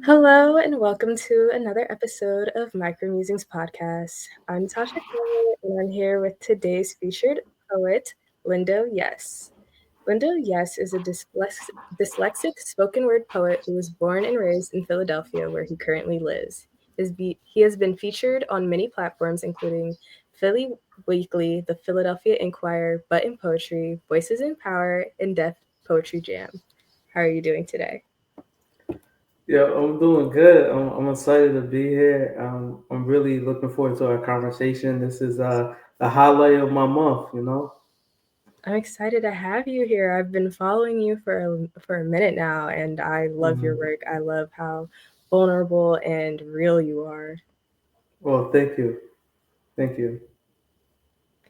Hello and welcome to another episode of Micro Musings Podcast. I'm Natasha Taylor, and I'm here with today's featured poet, LindoYes. LindoYes is a dyslexic spoken word poet who was born and raised in Philadelphia, where he currently lives. He has been featured on many platforms, including Philly Weekly, the Philadelphia Inquirer, Button Poetry, Voices in Power, and Deaf Poetry Jam. How are you doing today? Yeah, I'm doing good. I'm excited to be here. I'm really looking forward to our conversation. This is the highlight of my month. I'm excited to have you here. I've been following you for a minute now, and I love your Mhm. work. I love how vulnerable and real you are. Well, thank you, thank you.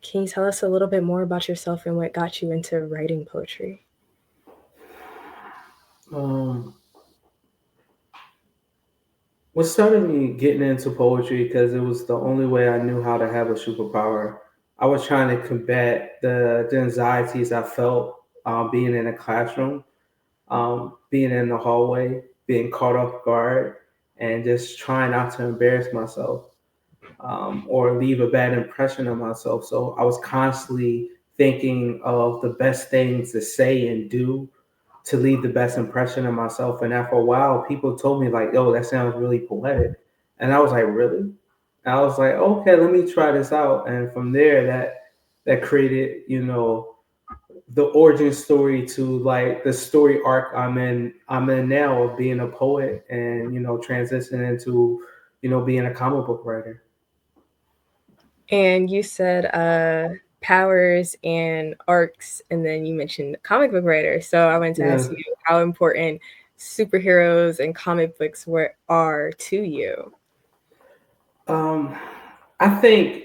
Can you tell us a little bit more about yourself and what got you into writing poetry? Um, what started me getting into poetry because it was the only way I knew how to have a superpower. I was trying to combat the anxieties I felt being in a classroom, being in the hallway, being caught off guard, and just trying not to embarrass myself. Or leave a bad impression of myself. So I was constantly thinking of the best things to say and do to leave the best impression of myself. And after a while, people told me like, "Yo, that sounds really poetic," and I was like, "Really?" And I was like, "Okay, let me try this out." And from there, that created, the origin story to like the story arc I'm in now of being a poet and transitioning into being a comic book writer. And you said powers and arcs, and then you mentioned comic book writer. So I wanted to Yeah. ask you how important superheroes and comic books are to you. Um, I think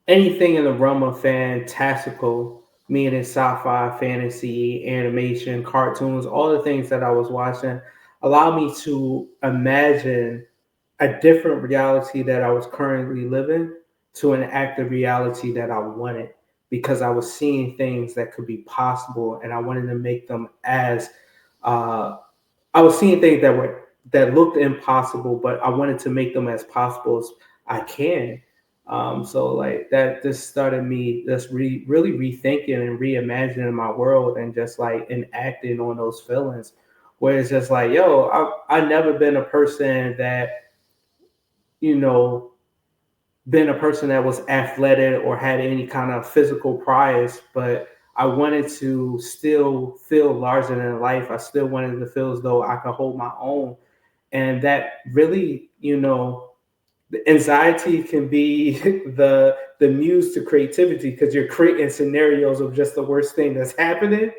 anything in the realm of fantastical, meaning sci-fi, fantasy, animation, cartoons, all the things that I was watching, allow me to imagine a different reality that I was currently living to an active reality that I wanted because I was seeing things that could be possible and I wanted to make them as uh, I was seeing things that looked impossible, but I wanted to make them as possible as I can. So like that just started me just really rethinking and reimagining my world and just like enacting on those feelings. Where it's just like, yo, I never been a person that you know been a person that was athletic or had any kind of physical priors, but I wanted to still feel larger than life. I still wanted to feel as though I could hold my own. And that really, the anxiety can be the muse to creativity because you're creating scenarios of just the worst thing that's happening.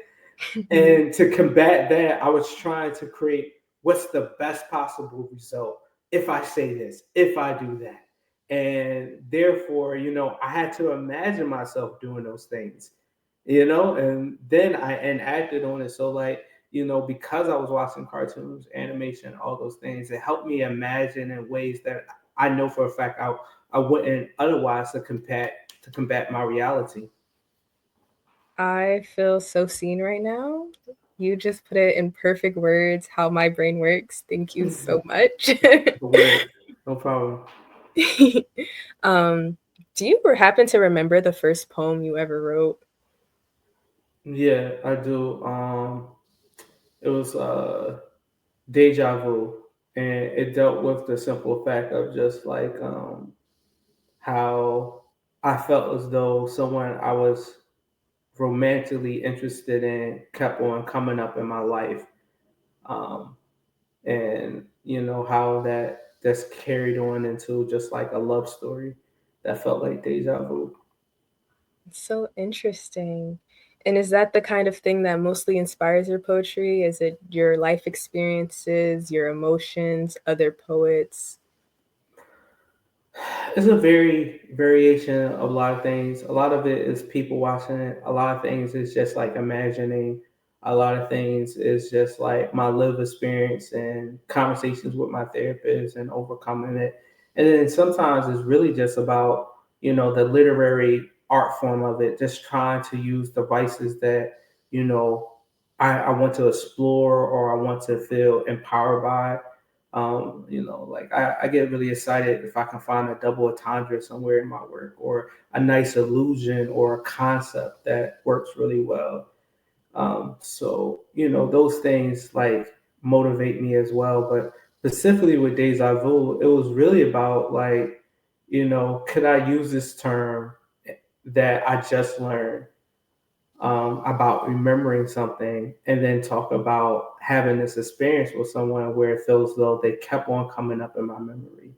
And to combat that, I was trying to create what's the best possible result if I say this, if I do that. And therefore, I had to imagine myself doing those things, and then I enacted on it. So, like, because I was watching cartoons, animation, all those things, it helped me imagine in ways that I know for a fact I wouldn't otherwise to combat my reality. I feel so seen right now. You just put it in perfect words how my brain works. Thank you so much. The word, no problem. um, do you happen to remember the first poem you ever wrote? Yeah, I do. It was deja vu, and it dealt with the simple fact of just like how I felt as though someone I was romantically interested in kept on coming up in my life, um, and how that's carried on into just like a love story that felt like deja vu. It's so interesting. And is that the kind of thing that mostly inspires your poetry? Is it your life experiences, your emotions, other poets? It's a very variation of a lot of things. A lot of it is people watching it. A lot of things is just like imagining. A lot of things is just like my lived experience and conversations with my therapist and overcoming it. And then sometimes it's really just about, the literary art form of it, just trying to use devices that, you know, I want to explore or I want to feel empowered by. Like I get really excited if I can find a double entendre somewhere in my work, or a nice illusion or a concept that works really well. So, those things like motivate me as well. But specifically with Deja Vu, it was really about like, could I use this term that I just learned about remembering something, and then talk about having this experience with someone where it feels as though they kept on coming up in my memory,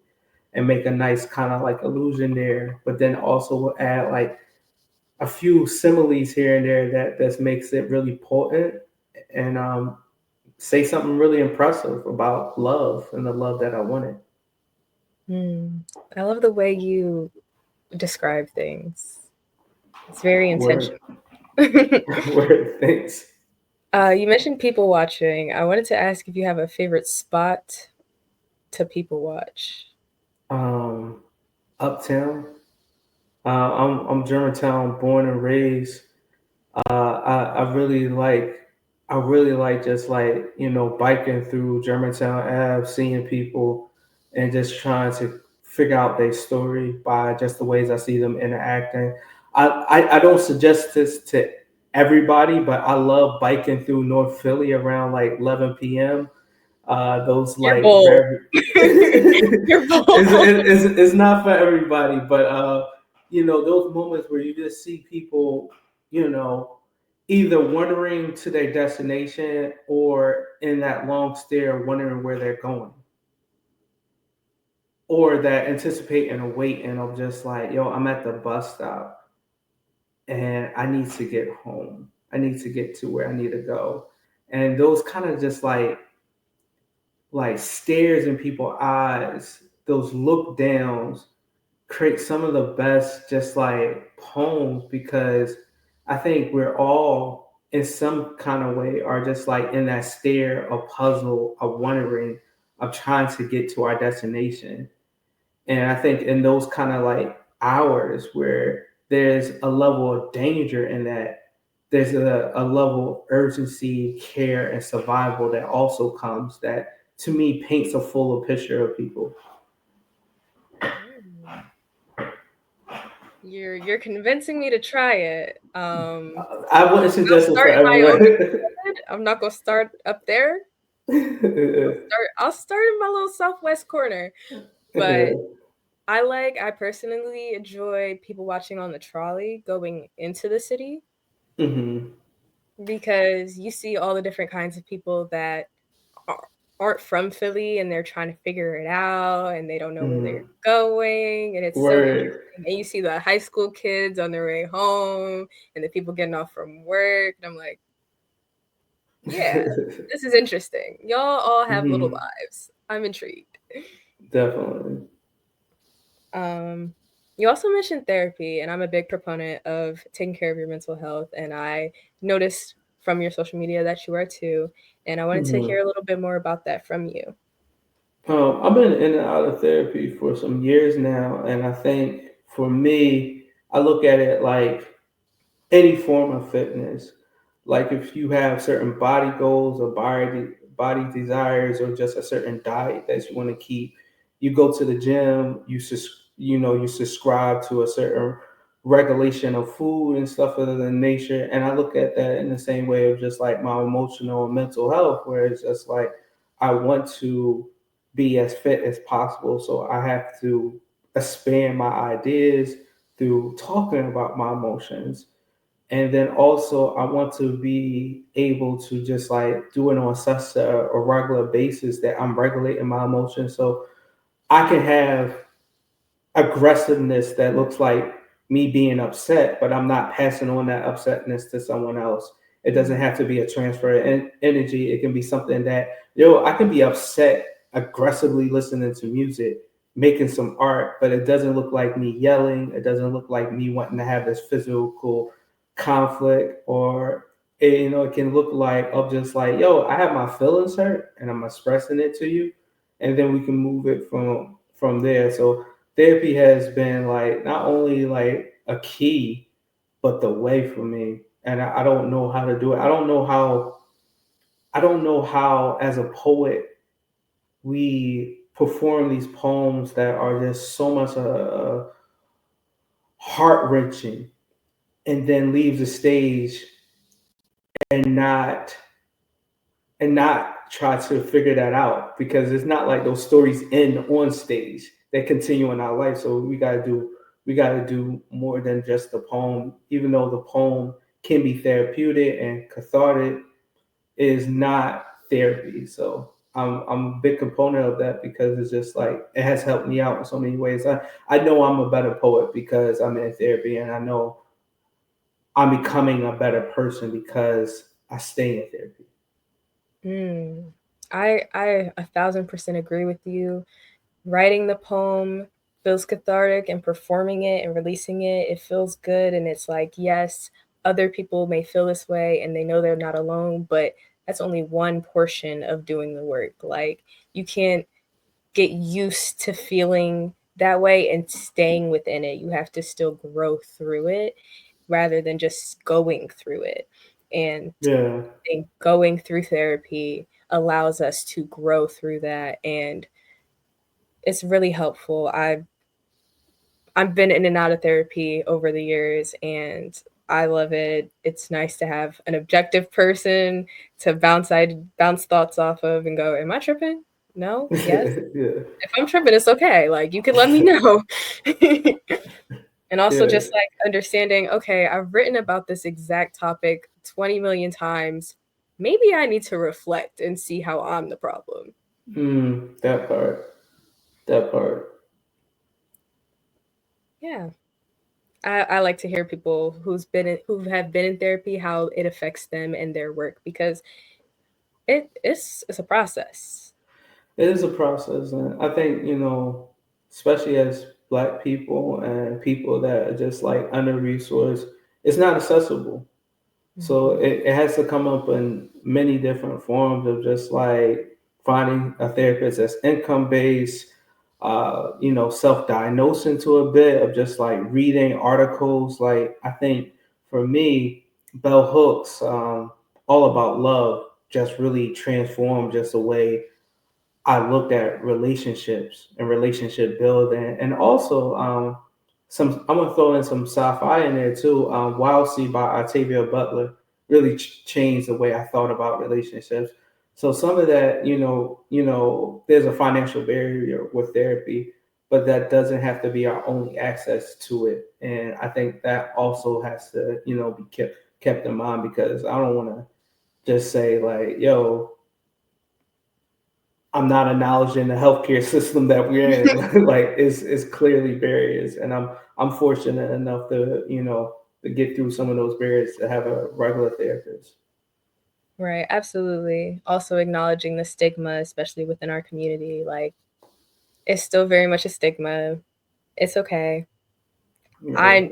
and make a nice kind of like illusion there, but then also will add like a few similes here and there that makes it really potent, and say something really impressive about love and the love that I wanted. Hmm. I love the way you describe things. It's very Word, intentional. word, thanks. You mentioned people watching. I wanted to ask if you have a favorite spot to people watch. Um, Uptown. I'm Germantown born and raised. I really like just like biking through Germantown Ave, seeing people, and just trying to figure out their story by just the ways I see them interacting. I don't suggest this to everybody, but I love biking through North Philly around like 11 p.m. Those You're like bold. very You're bold. it's not for everybody, but those moments where you just see people, you know, either wandering to their destination or in that long stare wondering where they're going, or that anticipating a waiting of just like, yo, I'm at the bus stop and I need to get home. I need to get to where I need to go. And those kind of just like stares in people's eyes, those look downs create some of the best just like poems, because I think we're all in some kind of way are just like in that stare, a puzzle, of wondering, of trying to get to our destination. And I think in those kind of like hours where there's a level of danger in that, there's a level of urgency, care, and survival that also comes, that to me paints a fuller picture of people. Mm. You're convincing me to try it. I wouldn't I'll suggest it for start in my own everyone. neighborhood. I'm not gonna start up there. I'll start in my little southwest corner. But I personally enjoy people watching on the trolley going into the city, Hmm. because you see all the different kinds of people that are, aren't from Philly, and they're trying to figure it out, and they don't know where they're Hmm. going, and it's so Word. interesting. And you see the high school kids on their way home, and the people getting off from work, and I'm like, yeah, this is interesting. Y'all all have little Hmm. lives. I'm intrigued. Definitely. Um, you also mentioned therapy, and I'm a big proponent of taking care of your mental health. And I noticed from your social media that you are too. And I wanted to Hmm. hear a little bit more about that from you. I've been in and out of therapy for some years now, and I think for me, I look at it like any form of fitness. Like if you have certain body goals or body desires, or just a certain diet that you want to keep, you go to the gym. You subscribe to a certain regulation of food and stuff of the nature. And I look at that in the same way of just like my emotional and mental health, where it's just like I want to be as fit as possible, so I have to expand my ideas through talking about my emotions. And then also I want to be able to just like do it on such a regular basis that I'm regulating my emotions, so I can have aggressiveness that looks like me being upset, but I'm not passing on that upsetness to someone else. It doesn't have to be a transfer of energy. It can be something that, I can be upset aggressively listening to music, making some art, but it doesn't look like me yelling. It doesn't look like me wanting to have this physical conflict, or it can look like of just like, I have my feelings hurt and I'm expressing it to you, and then we can move it from there. So therapy has been like not only like a key, but the way for me. And I don't know how to do it. I don't know how as a poet we perform these poems that are just so much heart wrenching, and then leave the stage and not try to figure that out, because it's not like those stories end on stage. They continue in our life. So we gotta do more than just the poem. Even though the poem can be therapeutic and cathartic, it is not therapy. So I'm a big component of that, because it's just like it has helped me out in so many ways. I know I'm a better poet because I'm in therapy, and I know I'm becoming a better person because I stay in therapy. Mm. I 1,000% agree with you. Writing the poem feels cathartic, and performing it and releasing it, it feels good. And it's like, yes, other people may feel this way and they know they're not alone, but that's only one portion of doing the work. Like, you can't get used to feeling that way and staying within it. You have to still grow through it rather than just going through it. And Yeah. I think going through therapy allows us to grow through that, and it's really helpful. I've been in and out of therapy over the years, and I love it. It's nice to have an objective person to bounce thoughts off of and go, "Am I tripping? No? Yes? Yeah. If I'm tripping, it's okay. Like, you can let me know." And also Yeah. just like understanding, okay, I've written about this exact topic 20 million times. Maybe I need to reflect and see how I'm the problem. That part. That part. Yeah. I like to hear people who have been in therapy, how it affects them and their work, because it's a process. It is a process, and I think, especially as Black people and people that are just like under resourced, it's not accessible. So Mhm. it has to come up in many different forms of just like finding a therapist that's income based, self diagnosing to a bit of just like reading articles. Like, I think for me, Bell Hooks, All About Love, just really transformed just the way I looked at relationships and relationship building, and also some. I'm gonna throw in some sci-fi in there too. Wild Seed by Octavia Butler really changed the way I thought about relationships. So some of that, there's a financial barrier with therapy, but that doesn't have to be our only access to it. And I think that also has to, be kept in mind, because I don't want to just say like, yo, I'm not acknowledging the healthcare system that we're in. Like, it's clearly barriers, and I'm fortunate enough to to get through some of those barriers to have a regular therapist. Right, absolutely. Also acknowledging the stigma, especially within our community. Like, it's still very much a stigma. It's okay. Yeah, I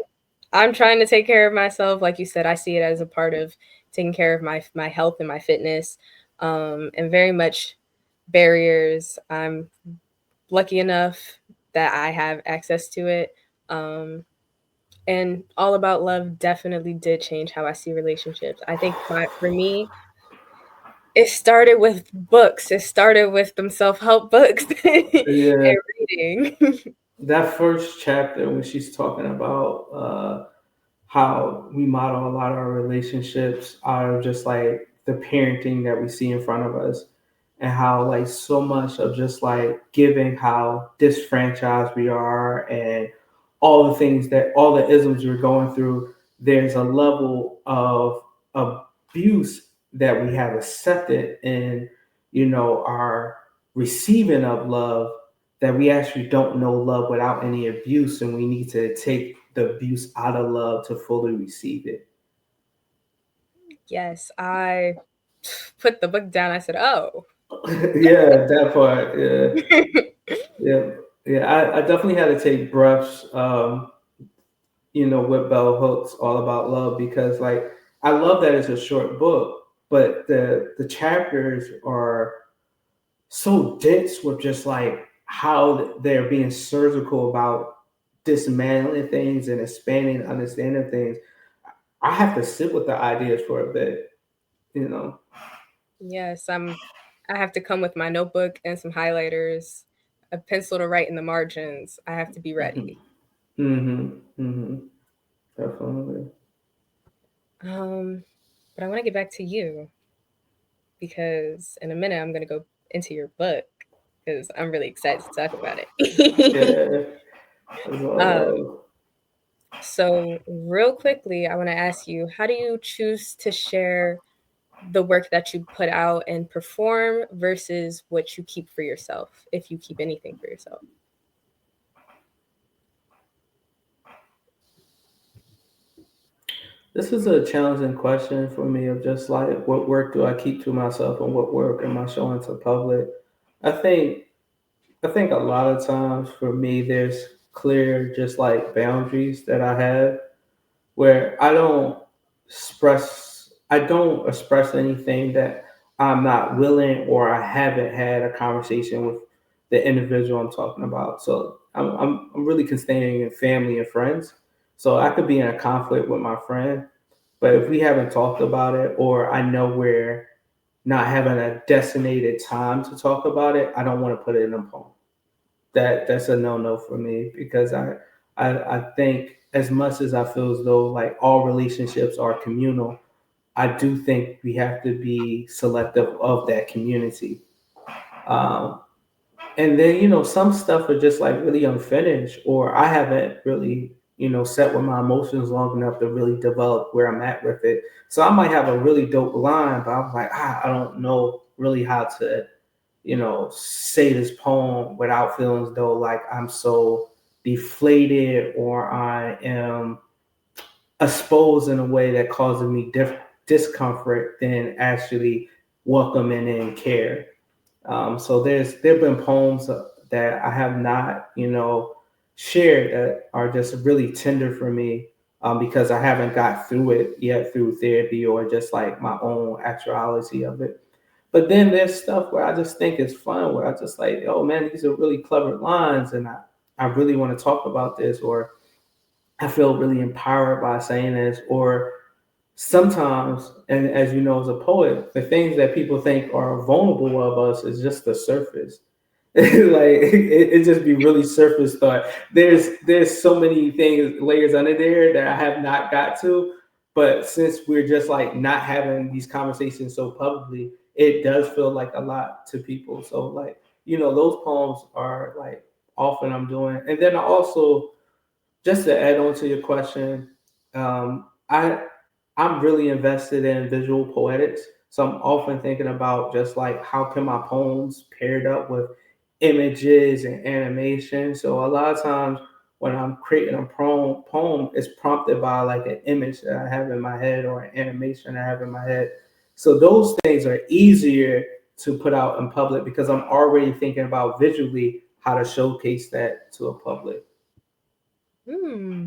I'm trying to take care of myself. Like you said, I see it as a part of taking care of my health and my fitness, and very much barriers. I'm lucky enough that I have access to it. Um, and All About Love definitely did change how I see relationships. I think for me, it started with books. It started with them self-help books yeah. and reading. That first chapter when she's talking about how we model a lot of our relationships out of just like the parenting that we see in front of us, and how like so much of just like giving how disfranchised we are, and all the isms we're going through, there's a level of abuse that we have accepted in our receiving of love, that we actually don't know love without any abuse, and we need to take the abuse out of love to fully receive it. Yes, I put the book down. I said, "Oh." Yeah, that part. Yeah, yeah, yeah. I definitely had to take breaths. With Bell Hooks, All About Love, because like I love that it's a short book, but the chapters are so dense with just like how they're being surgical about dismantling things and expanding understanding things. I have to sit with the ideas for a bit, you know. Yes, I have to come with my notebook and some highlighters, a pencil to write in the margins. I have to be ready. Mm-hmm. Mm-hmm. Definitely. Um, but I want to get back to you because in a minute I'm gonna go into your book because I'm really excited to talk about it. Yeah. That's all um, love. so real quickly, I want to ask you, how do you choose to share the work that you put out and perform versus what you keep for yourself, if you keep anything for yourself? This is a challenging question for me of just like what work do I keep to myself and what work am I showing to public? I think I think a lot of times for me there's clear just like boundaries that I have where I don't express anything that I'm not willing or I haven't had a conversation with the individual I'm talking about. So I'm really constaining in family and friends. So I could be in a conflict with my friend, but if we haven't talked about it or I know we're not having a designated time to talk about it, I don't want to put it in a poem. That's a no no for me because I think as much as I feel as though like all relationships are communal, I do think we have to be selective of that community. Um, and then some stuff are just like really unfinished, or I haven't really sat with my emotions long enough to really develop where I'm at with it. So I might have a really dope line, but I'm like, I don't know really how to say this poem without feeling as though like I'm so deflated or I am exposed in a way that causes me discomfort than actually welcoming and care. So there've been poems that I have not shared that are just really tender for me because I haven't got through it yet through therapy or just like my own actuality of it. But then there's stuff where I just think it's fun, where I just like, oh man, these are really clever lines, and I really want to talk about this, or I feel really empowered by saying this, or sometimes, and as you know, as a poet, the things that people think are vulnerable of us is just the surface. Like it just be really surface thought. There's so many things, layers under there that I have not got to, but since we're just like not having these conversations so publicly, it does feel like a lot to people. So like those poems are like often I'm doing, and then I also just to add on to your question, I'm really invested in visual poetics. So I'm often thinking about just like how can my poems paired up with images and animation. So a lot of times when I'm creating a poem it's prompted by like an image that I have in my head or an animation I have in my head. So those things are easier to put out in public because I'm already thinking about visually how to showcase that to a public.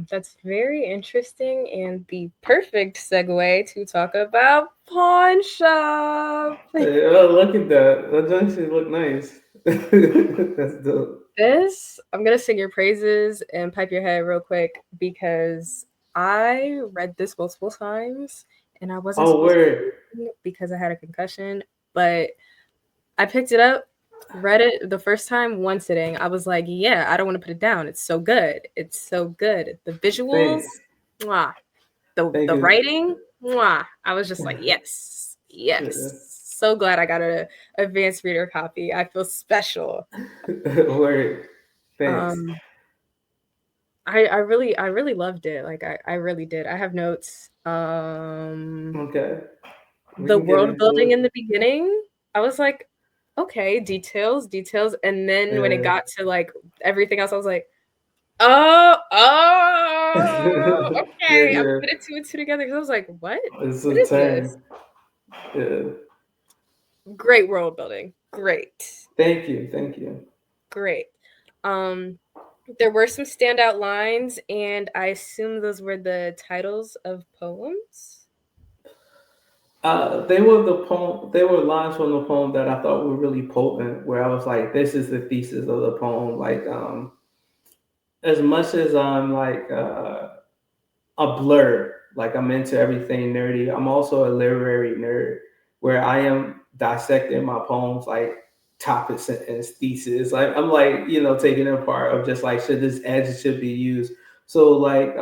That's very interesting and the perfect segue to talk about Pawn Shop. Oh, look at that. That actually look nice. That's dope. This, I'm gonna sing your praises and pipe your head real quick because I read this multiple times and I wasn't Oh, supposed word. to because I had a concussion, but I picked it up, read it the first time, one sitting. I was like, yeah, I don't want to put it down. It's so good. It's so good. The visuals, Thank, mwah. The thank you. writing, mwah. I was just like, yes, Yeah. yes. So glad I got a advanced reader copy. I feel special. Word. Thanks. Um, I really loved it. Like I really did. I have notes. Okay. We The can get world into building it. in the beginning, I was like, okay, details, details. And then when it Yeah. got to like everything else, I was like, oh, oh, Yeah, okay. I'm yeah. putting two and two together because I was like, what? It's What a is this? 10. Yeah. Great world building. Great. Thank you. Thank you. Great. Um, there were some standout lines, and I assume those were the titles of poems. They were the poem. They were lines from the poem that I thought were really potent. Where I was like, "This is the thesis of the poem." Like, as much as I'm like a blur. Like I'm into everything nerdy. I'm also a literary nerd where I am dissecting my poems like topic sentence thesis. Like I'm like, taking it apart of just like should this adjective be used. So like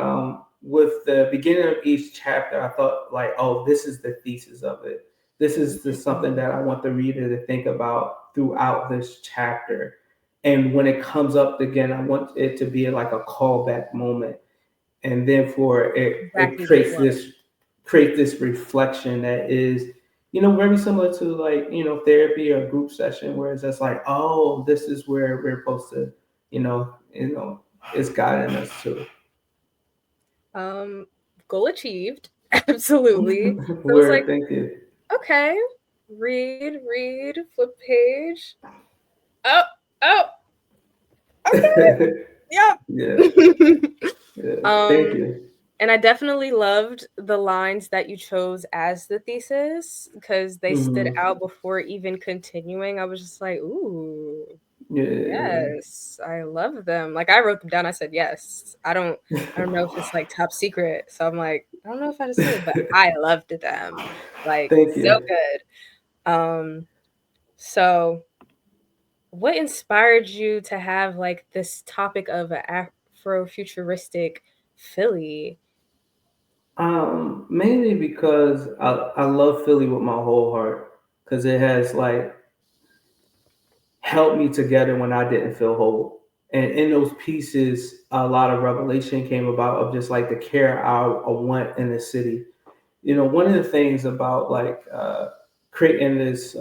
with the beginning of each chapter, I thought like, oh, this is the thesis of it. This is the something that I want the reader to think about throughout this chapter. And when it comes up again, I want it to be like a callback moment. And therefore it Exactly what it was. creates this reflection that is, very similar to like, therapy or group session where it's just like, oh, this is where we're supposed to, it's guiding us to. Um, Goal achieved. Absolutely. So it was like, Where thank you. okay, read, flip page. Oh, oh, Yeah, okay. yeah, thank um, you. and I definitely loved the lines that you chose as the thesis because they stood Mhm. out before even continuing. I was just like, ooh, Yeah. yes, I love them. Like I wrote them down. I said yes. I don't know if it's like top secret. So I'm like, I don't know if I just say it, but I loved them. Like Thank so you. good. So what inspired you to have like this topic of Afrofuturistic Philly? Mainly because I love Philly with my whole heart because it has like helped me together when I didn't feel whole. And in those pieces, a lot of revelation came about of just like the care I want in the city. One of the things about like creating this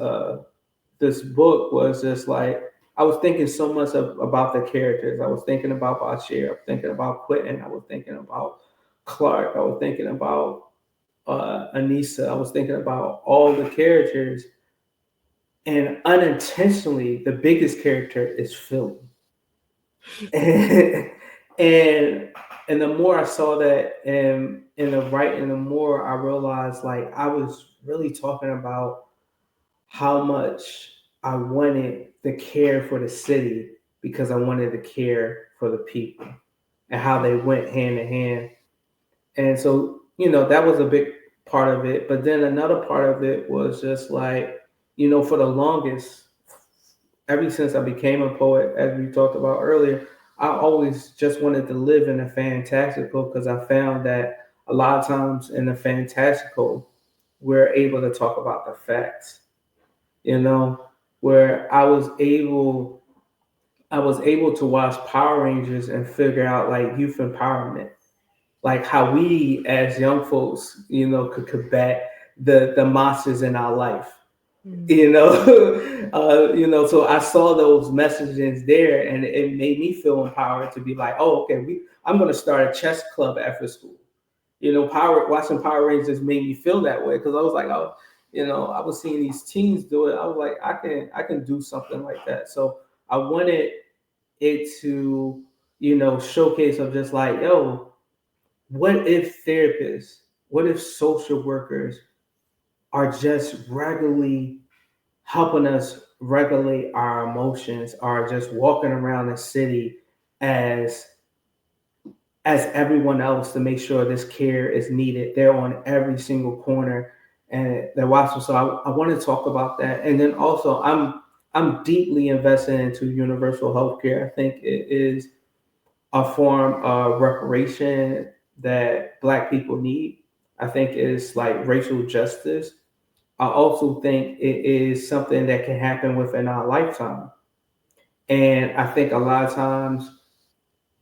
book was just like I was thinking so much about the characters. I was thinking about Bashir. I was thinking about Quentin. I was thinking about Clark. I was thinking about Anissa. I was thinking about all the characters, and unintentionally, the biggest character is Philly. and and the more I saw that in the writing, the more I realized like I was really talking about how much I wanted the care for the city because I wanted the care for the people and how they went hand in hand. And so, that was a big part of it. But then another part of it was just like, for the longest, ever since I became a poet, as we talked about earlier, I always just wanted to live in the fantastical because I found that a lot of times in the fantastical, we're able to talk about the facts, where I was able to watch Power Rangers and figure out like youth empowerment, like how we as young folks, could combat the monsters in our life. Mm. So I saw those messages there, and it made me feel empowered to be like, oh, okay, I'm going to start a chess club after school. Watching Power Rangers made me feel that way because I was like, oh, I was seeing these teens do it. I was like, I can do something like that. So I wanted it to, showcase of just like, yo, what if therapists, what if social workers are just regularly helping us regulate our emotions, are just walking around the city as everyone else to make sure this care is needed. They're on every single corner and they're watching. So I want to talk about that. And then also I'm deeply invested into universal health care. I think it is a form of reparation that Black people need. I think it's like racial justice. I also think it is something that can happen within our lifetime. And I think a lot of times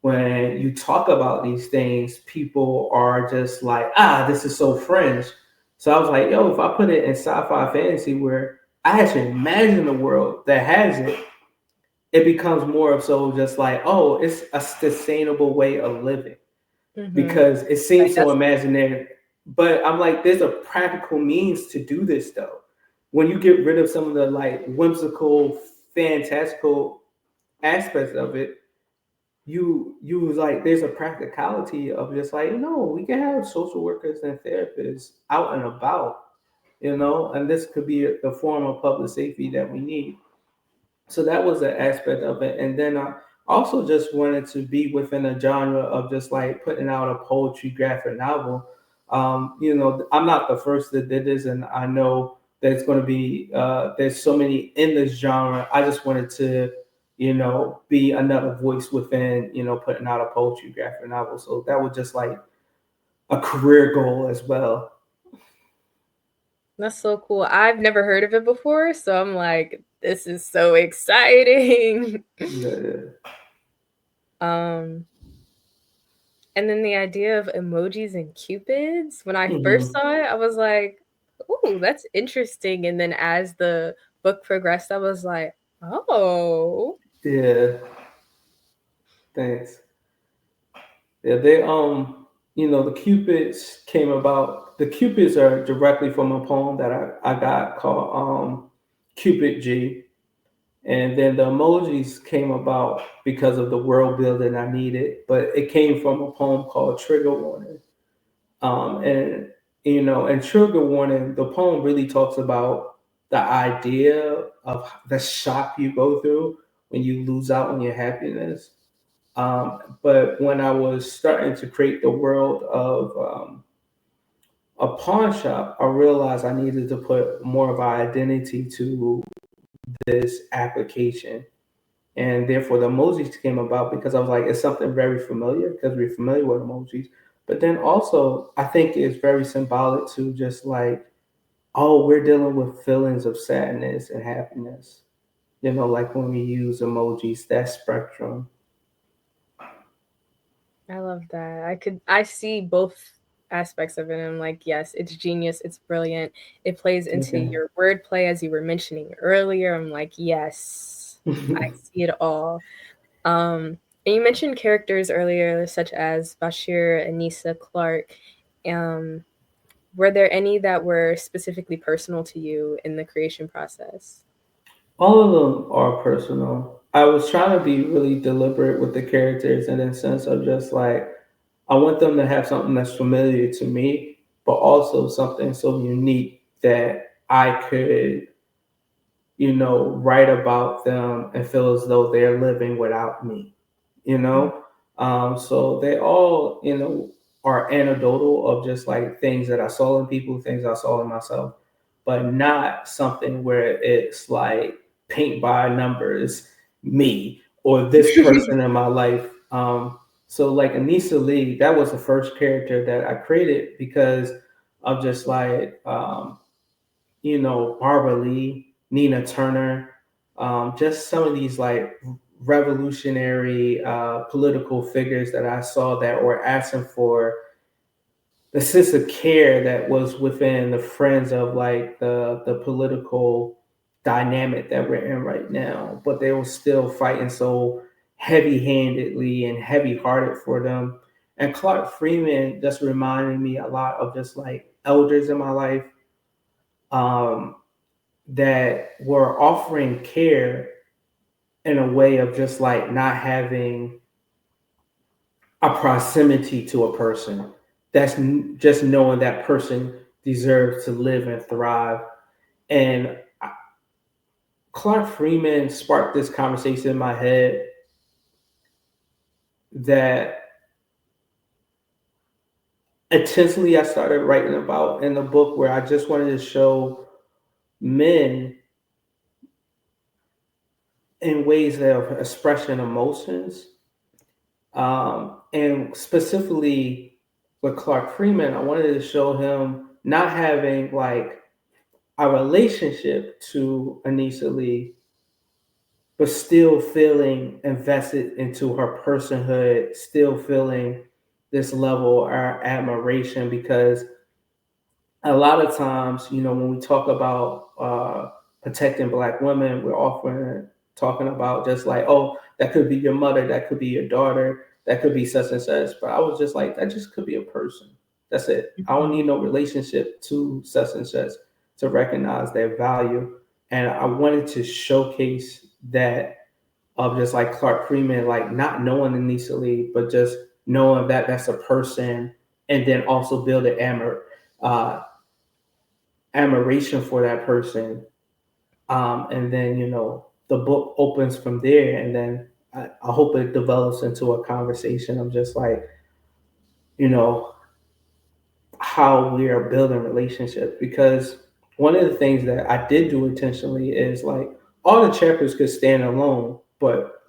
when you talk about these things, people are just like, this is so fringe. So I was like, yo, if I put it in sci-fi fantasy where I actually imagine a world that has it, it becomes more of so just like, oh, it's a sustainable way of living Mm-hmm. because it Like seems so that's imaginary. But I'm like, there's a practical means to do this though. When you get rid of some of the like whimsical, fantastical aspects of it, you was like there's a practicality of just like, we can have social workers and therapists out and about, and this could be the form of public safety that we need. So that was an aspect of it. And then I also just wanted to be within a genre of just like putting out a poetry graphic novel. I'm not the first that did this, and I know there's going to be there's so many in this genre. I just wanted to, be another voice within, putting out a poetry graphic novel. So that was just like a career goal as well. That's so cool. I've never heard of it before, so I'm like, this is so exciting. Yeah. um and then the idea of emojis and cupids, when I first Hmm. saw it, I was like, "Ooh, that's interesting." And then as the book progressed, I was like, "Oh." Yeah. Thanks. Yeah, they the Cupids came about. The Cupids are directly from a poem that I got called Cupid G. And then the emojis came about because of the world building I needed, but it came from a poem called Trigger Warning. And and Trigger Warning, the poem really talks about the idea of the shock you go through when you lose out on your happiness. But when I was starting to create the world of a pawn shop, I realized I needed to put more of our identity to this application. And therefore, the emojis came about because I was like, it's something very familiar because we're familiar with emojis. But then also, I think it's very symbolic to just like, oh, we're dealing with feelings of sadness and happiness. Like when we use emojis, that spectrum. I love that. I see both aspects of it. And I'm like, yes, it's genius. It's brilliant. It plays into Okay. your wordplay as you were mentioning earlier. I'm like, yes, I see it all. And you mentioned characters earlier, such as Bashir, Anissa, Clark. Um, were there any that were specifically personal to you in the creation process? All of them are personal. I was trying to be really deliberate with the characters in the sense of just like I want them to have something that's familiar to me, but also something so unique that I could, write about them and feel as though they're living without me, you Mm. know? So they all, are anecdotal of just like things that I saw in people, things I saw in myself, but not something where it's like paint by numbers, me or this person in my life. So like Anissa Lee, that was the first character that I created because of just like Barbara Lee, Nina Turner, just some of these like revolutionary political figures that I saw that were asking for the sense of care that was within the friends of like the political dynamic that we're in right now, but they were still fighting so heavy-handedly and heavy-hearted for them. And Clark Freeman just reminded me a lot of just like elders in my life. Um, that were offering care in a way of just like not having a proximity to a person. That's just knowing that person deserves to live and thrive. And Clark Freeman sparked this conversation in my head that intensely I started writing about in the book where I just wanted to show men in ways of expression emotions. And specifically with Clark Freeman, I wanted to show him not having like a relationship to Anissa Lee, but still feeling invested into her personhood, still feeling this level of admiration because a lot of times, when we talk about protecting Black women, we're often talking about just like, oh, that could be your mother, that could be your daughter, that could be such and such. But I was just like, that just could be a person. That's it. I don't Mhm. need no relationship to such and such to recognize their value. And I wanted to showcase that of just like Clark Freeman, like not knowing Anissa Lee, but just knowing that that's a person, and then also build an uh, admiration for that person. And then, the book opens from there. And then I hope it develops into a conversation of just like, you know, how we are building relationships. Because one of the things that I did do intentionally is like all the chapters could stand alone, but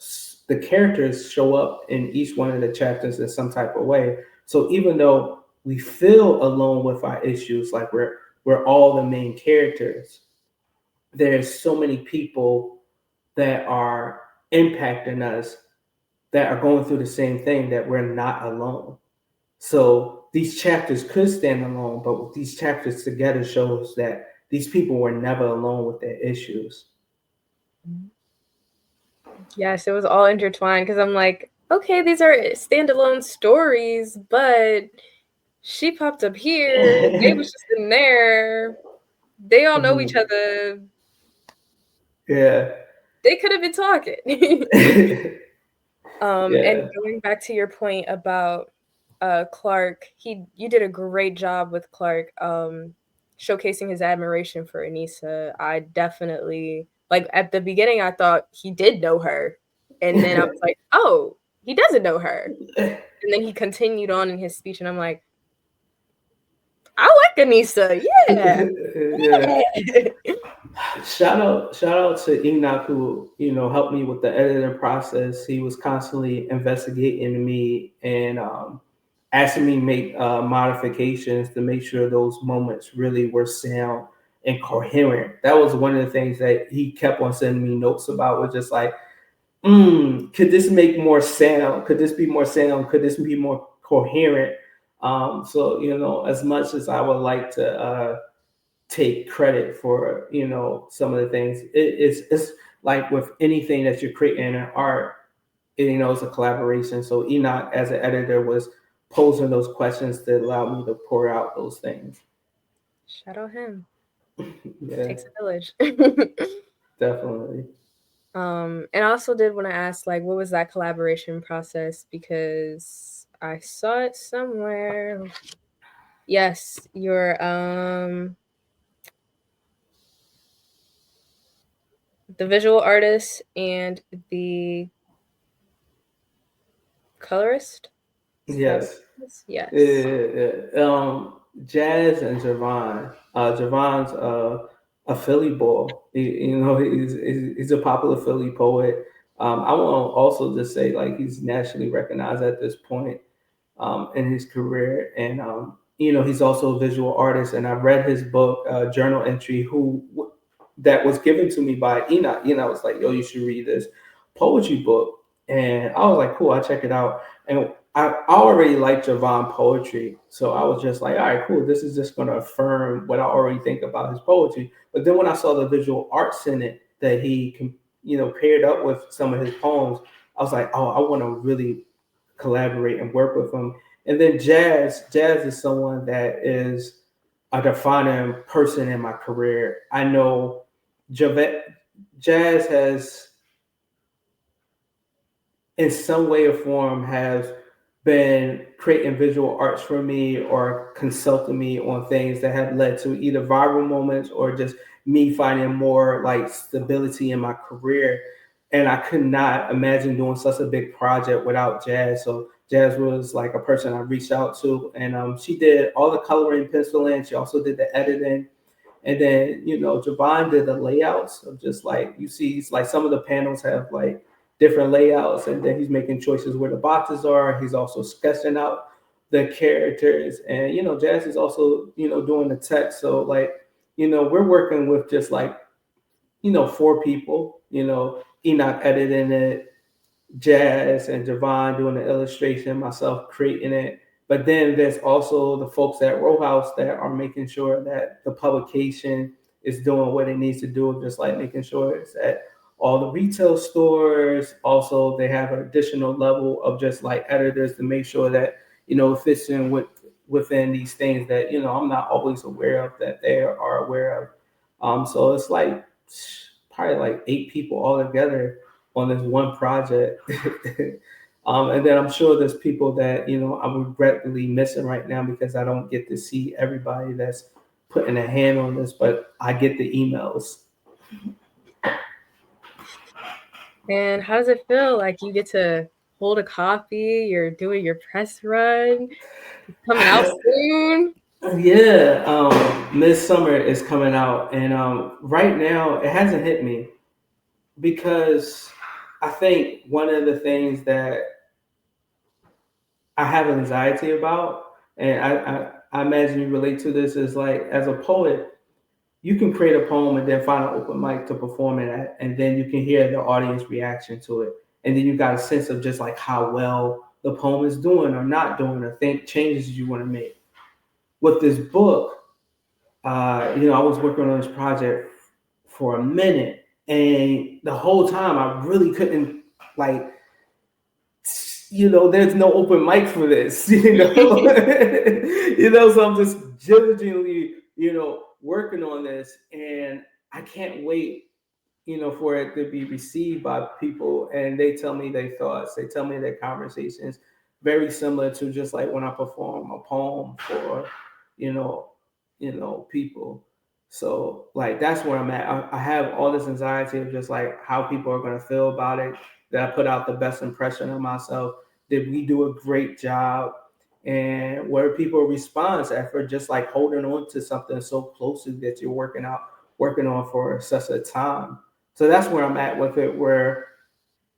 the characters show up in each one of the chapters in some type of way. So even though we feel alone with our issues, like we're all the main characters, there's so many people that are impacting us that are going through the same thing that we're not alone. So these chapters could stand alone, but these chapters together shows that these people were never alone with their issues. Yes, it was all intertwined because I'm like, okay, these are standalone stories, but she popped up here, they was just in there. They all know each Mhm. other. Yeah. They could have been talking. And Yeah. going back to your point about Clark, you did a great job with Clark, showcasing his admiration for Anissa. I definitely like at the beginning I thought he did know her. And then I was like, oh, he doesn't know her. And then he continued on in his speech and I'm like, I like Anissa. Yeah. Yeah. Yeah. Shout out to Enoch who, helped me with the editing process. He was constantly investigating me and asking me make modifications to make sure those moments really were sound and coherent. That was one of the things that he kept on sending me notes about, was just like, could this make more sound? Could this be more sound? Could this be more coherent? So, as much as I would like to take credit for, some of the things, it's like with anything that you're creating in art, it's a collaboration. So Enoch as an editor was posing those questions to allow me to pour out those things. Shout out him. Yeah, Takes a village. definitely. And I also did want to ask, like, what was that collaboration process? Because I saw it somewhere. Yes, your the visual artist and the colorist. Is that what Yes. it is? Yes. Jazz and Javon. Javon's a Philly boy. He's a popular Philly poet. I want to also just say, like, he's nationally recognized at this point in his career, and he's also a visual artist. And I read his book, journal entry, that was given to me by Enoch. Enoch was like, "Yo, you should read this poetry book," and I was like, "Cool, I'll check it out." And I already like Javon poetry, so I was just like, "All right, cool. This is just going to affirm what I already think about his poetry." But then when I saw the visual arts in it that he can, paired up with some of his poems, I was like, "Oh, I want to really collaborate and work with him." And then Jazz is someone that is a defining person in my career. I know Javette, Jazz has, in some way or form, has been creating visual arts for me or consulting me on things that have led to either viral moments or just me finding more like stability in my career. And I could not imagine doing such a big project without Jazz. So Jazz was like a person I reached out to, and she did all the coloring, penciling. She also did the editing. And then, Javon did the layouts of just like, you see, it's like some of the panels have like different layouts, and then he's making choices where the boxes are. He's also sketching out the characters. And, Jazz is also, doing the text. So, like, we're working with just like, four people, Enoch editing it, Jazz and Javon doing the illustration, myself creating it. But then there's also the folks at Row House that are making sure that the publication is doing what it needs to do, just like making sure it's at all the retail stores. Also, they have an additional level of just like editors to make sure that, it fits in within these things that, I'm not always aware of that they are aware of. So it's like probably like 8 people all together on this one project. And then I'm sure there's people that, I'm regretfully missing right now because I don't get to see everybody that's putting a hand on this, but I get the emails. And how does it feel? Like you get to hold a copy, you're doing your press run, it's coming out soon. Yeah, Midsummer is coming out, and right now it hasn't hit me because I think one of the things that I have anxiety about, and I imagine you relate to this, is like as a poet, you can create a poem and then find an open mic to perform it at, and then you can hear the audience reaction to it, and then you got a sense of just like how well the poem is doing or not doing, or think changes you want to make. With this book, I was working on this project for a minute, and the whole time I really couldn't like, there's no open mic for this, so I'm just diligently, working on this, and I can't wait, for it to be received by people, and they tell me their thoughts, they tell me their conversations, very similar to just like when I perform a poem for, you know, people. So like that's where I'm at. I have all this anxiety of just like how people are gonna feel about it. Did I put out the best impression of myself? Did we do a great job? And what are people's response after just like holding on to something so closely that you're working on for such a time? So that's where I'm at with it, where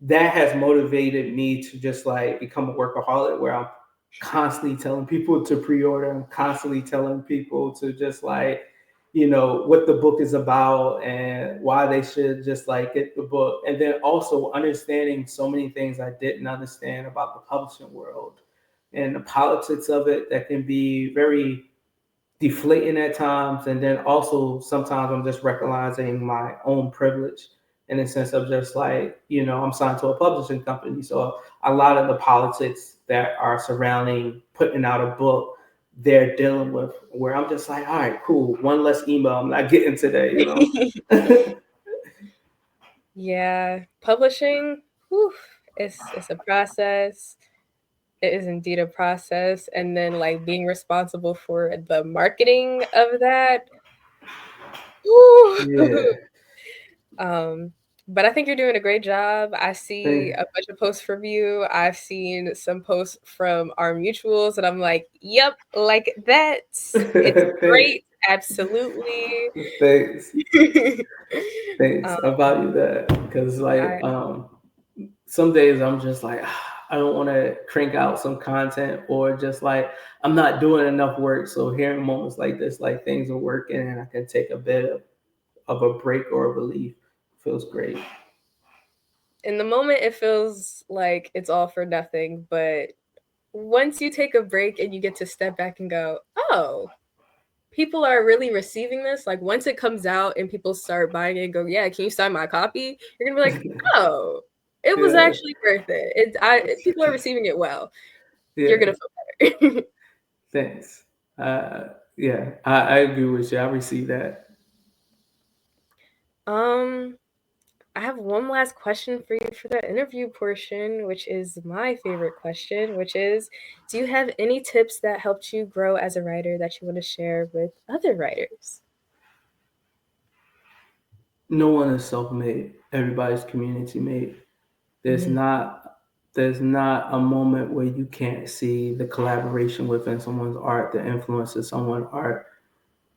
that has motivated me to just like become a workaholic, where I'm constantly telling people to pre-order. I'm constantly telling people to just like, what the book is about and why they should just like get the book. And then also understanding so many things I didn't understand about the publishing world and the politics of it that can be very deflating at times, and then also sometimes I'm just recognizing my own privilege in the sense of just like, I'm signed to a publishing company, so a lot of the politics that are surrounding putting out a book they're dealing with, where I'm just like, all right, cool, one less email I'm not getting today. Yeah, publishing, whew, it's a process. It is indeed a process, and then like being responsible for the marketing of that. Whew. Yeah, Um, but I think you're doing a great job. I see thank, a bunch of posts from you. I've seen some posts from our mutuals, and I'm like, yep, like that. It's thanks, great. Absolutely. thanks, um, thanks. I value that because like, I some days I'm just like, I don't want to crank out some content, or just like I'm not doing enough work. So hearing moments like this, like things are working and I can take a bit of a break or a relief, feels great. in the moment it feels like it's all for nothing, but once you take a break and you get to step back and go, oh, people are really receiving this. Like once it comes out and people start buying it and go, yeah, can you sign my copy? You're gonna be like, oh, it was Yeah, actually worth it. People are receiving it well. You're yeah, gonna feel better. thanks. Yeah, I agree with you. I received that. um, I have one last question for you for the interview portion, which is my favorite question, which is, do you have any tips that helped you grow as a writer that you want to share with other writers? No one is self-made. Everybody's community made. There's Mm. not there's not a moment where you can't see the collaboration within someone's art, the influence of someone's art.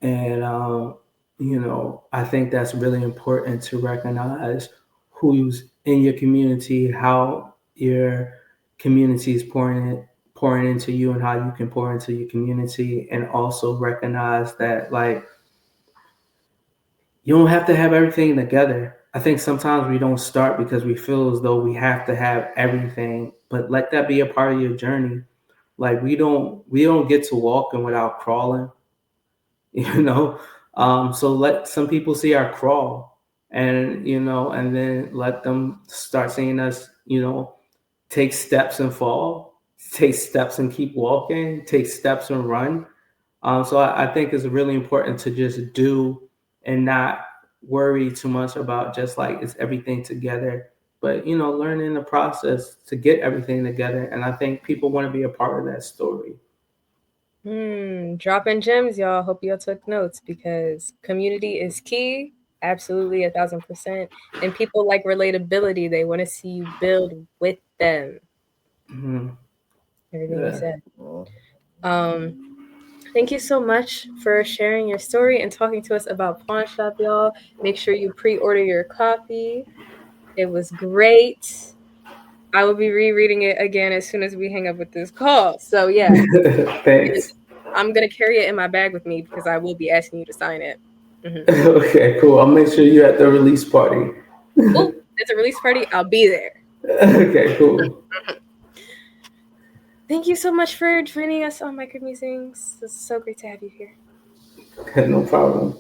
And I think that's really important to recognize who's in your community, how your community is pouring into you, and how you can pour into your community, and also recognize that like you don't have to have everything together. I think sometimes we don't start because we feel as though we have to have everything, but let that be a part of your journey. Like we don't get to walking without crawling, you know. So let some people see our crawl, and then let them start seeing us, take steps and fall, take steps and keep walking, take steps and run. So I think it's really important to just do and not worry too much about just like is everything together, but learning the process to get everything together. And I think people want to be a part of that story. Dropping gems, y'all. Hope y'all took notes because community is key. Absolutely, 1,000%. And people like relatability. They want to see you build with them. Hmm. Everything you Yeah. said. Um, Thank you so much for sharing your story and talking to us about Pawnshop, y'all. Make sure you pre-order your copy. It was great. I will be rereading it again as soon as we hang up with this call. So yeah, Thanks. I'm gonna carry it in my bag with me because I will be asking you to sign it. Mm-hmm. Okay, cool. I'll make sure you're at the release party. Oh, it's a release party. I'll be there. Okay, cool. Thank you so much for joining us on Micro Musings. It's so great to have you here. No problem.